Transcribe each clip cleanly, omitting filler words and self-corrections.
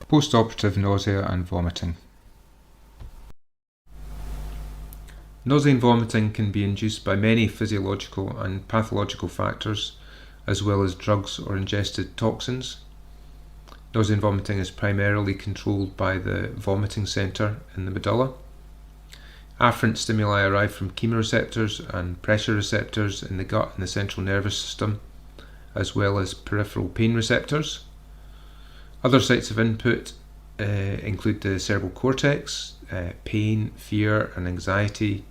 Postoperative nausea and vomiting. Nausea and vomiting can be induced by many physiological and pathological factors, as well as drugs or ingested toxins. Nausea and vomiting is primarily controlled by the vomiting centre in the medulla. Afferent stimuli arrive from chemoreceptors and pressure receptors in the gut and the central nervous system, as well as peripheral pain receptors. Other sites of input include the cerebral cortex, pain, fear and anxiety,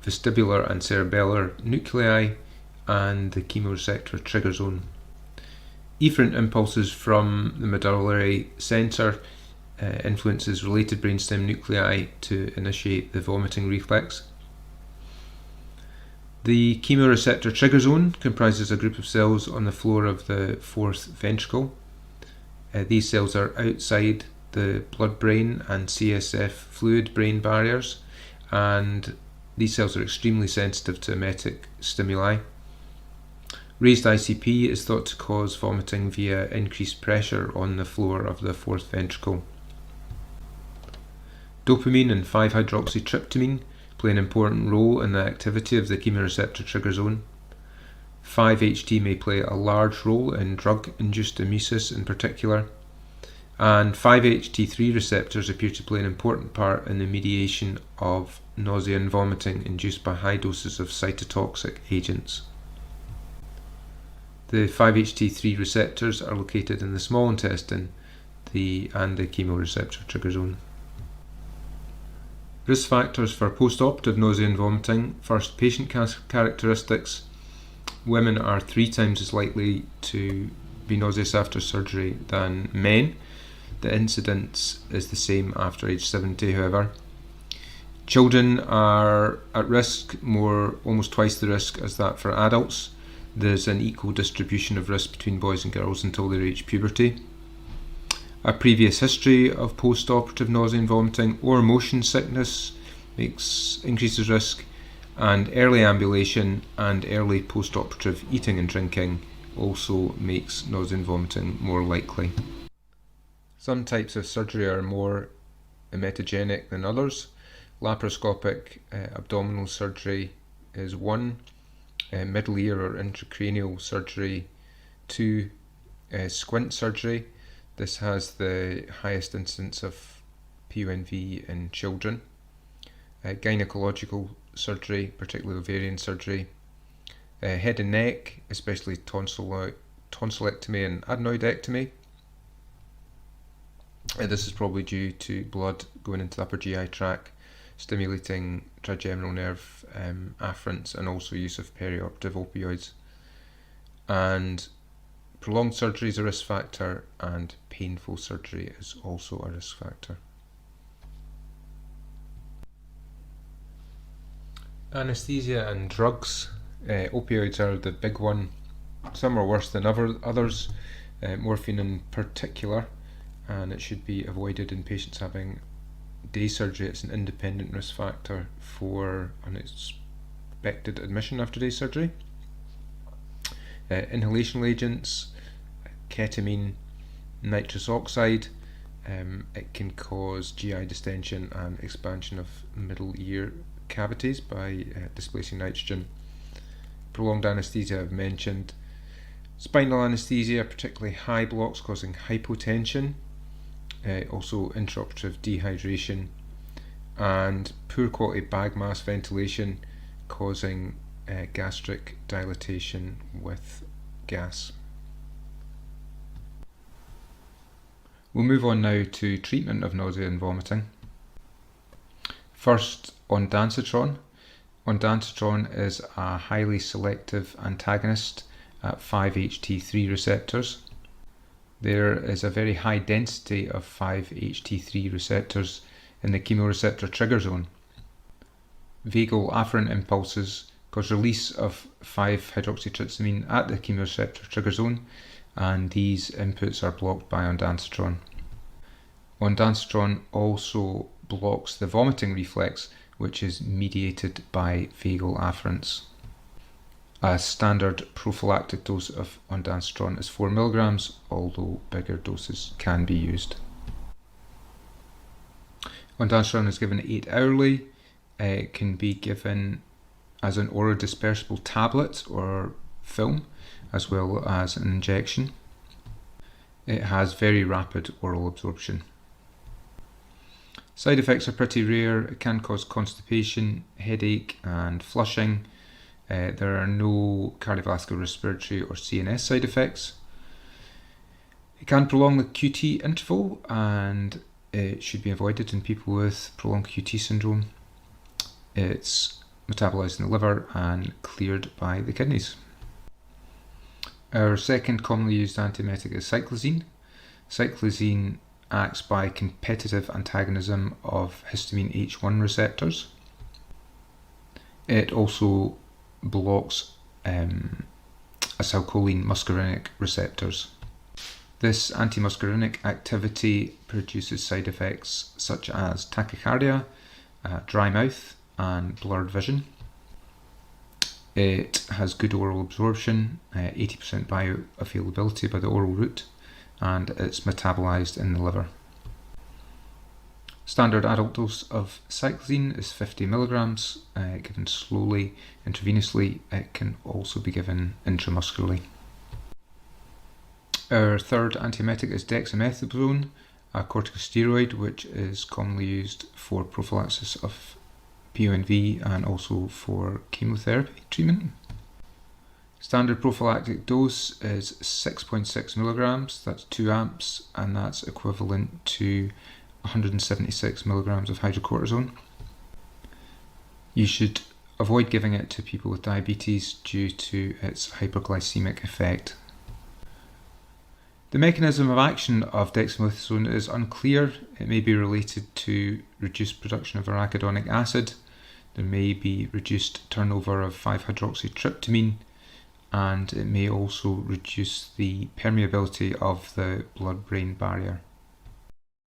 vestibular and cerebellar nuclei, and the chemoreceptor trigger zone. Efferent impulses from the medullary centre influences related brainstem nuclei to initiate the vomiting reflex. The chemoreceptor trigger zone comprises a group of cells on the floor of the fourth ventricle. These cells are outside the blood-brain and CSF fluid-brain barriers, and these cells are extremely sensitive to emetic stimuli. Raised ICP is thought to cause vomiting via increased pressure on the floor of the fourth ventricle. Dopamine and 5-hydroxytryptamine play an important role in the activity of the chemoreceptor trigger zone. 5-HT may play a large role in drug-induced emesis in particular, and 5-HT3 receptors appear to play an important part in the mediation of nausea and vomiting induced by high doses of cytotoxic agents. The 5-HT3 receptors are located in the small intestine and the chemoreceptor trigger zone. Risk factors for postoperative nausea and vomiting. First, patient characteristics. Women are 3 times as likely to be nauseous after surgery than men. The incidence is the same after age 70, however. Children are at risk, almost twice the risk as that for adults. There's an equal distribution of risk between boys and girls until they reach puberty. A previous history of postoperative nausea and vomiting or motion sickness increases risk, and early ambulation and early postoperative eating and drinking also makes nausea and vomiting more likely. Some types of surgery are more emetogenic than others. Laparoscopic abdominal surgery is 1, middle ear or intracranial surgery 2, squint surgery. This has the highest incidence of PONV in children. Gynecological surgery, particularly ovarian surgery. Head and neck, especially tonsillectomy and adenoidectomy. This is probably due to blood going into the upper GI tract, stimulating trigeminal nerve afferents, and also use of perioperative opioids. And prolonged surgery is a risk factor, and painful surgery is also a risk factor. Anesthesia and drugs. Opioids are the big one. Some are worse than others, morphine in particular, and it should be avoided in patients having day surgery. It's an independent risk factor for unexpected admission after day surgery. Inhalational agents, ketamine, nitrous oxide, it can cause GI distension and expansion of middle ear cavities by displacing nitrogen. Prolonged anesthesia I've mentioned. Spinal anesthesia, particularly high blocks causing hypotension, also intraoperative dehydration, and poor quality bag mask ventilation causing gastric dilatation with gas. We'll move on now to treatment of nausea and vomiting. First, ondansetron. Ondansetron is a highly selective antagonist at 5-HT3 receptors. There is a very high density of 5-HT3 receptors in the chemoreceptor trigger zone. Vagal afferent impulses cause release of 5-hydroxytryptamine at the chemoreceptor trigger zone, and these inputs are blocked by ondansetron. Ondansetron also blocks the vomiting reflex, which is mediated by vagal afferents. A standard prophylactic dose of ondansetron is 4 mg, although bigger doses can be used. Ondansetron is given 8 hourly. It can be given as an oral dispersible tablet or film, as well as an injection. It has very rapid oral absorption. Side effects are pretty rare. It can cause constipation, headache, and flushing. There are no cardiovascular, respiratory, or CNS side effects. It can prolong the QT interval, and it should be avoided in people with prolonged QT syndrome. It's metabolized in the liver and cleared by the kidneys. Our second commonly used antiemetic is cyclizine. Cyclizine acts by competitive antagonism of histamine H1 receptors. It also blocks acetylcholine muscarinic receptors. This antimuscarinic activity produces side effects such as tachycardia, dry mouth, and blurred vision. It has good oral absorption, 80% bioavailability by the oral route, and it's metabolized in the liver. Standard adult dose of cyclizine is 50 mg, given slowly intravenously. It can also be given intramuscularly. Our third antiemetic is dexamethasone, a corticosteroid which is commonly used for prophylaxis of PONV and also for chemotherapy treatment. Standard prophylactic dose is 6.6 mg, that's 2 amps, and that's equivalent to 176 mg of hydrocortisone. You should avoid giving it to people with diabetes due to its hyperglycemic effect. The mechanism of action of dexamethasone is unclear. It may be related to reduced production of arachidonic acid. There may be reduced turnover of 5-hydroxytryptamine, and it may also reduce the permeability of the blood-brain barrier.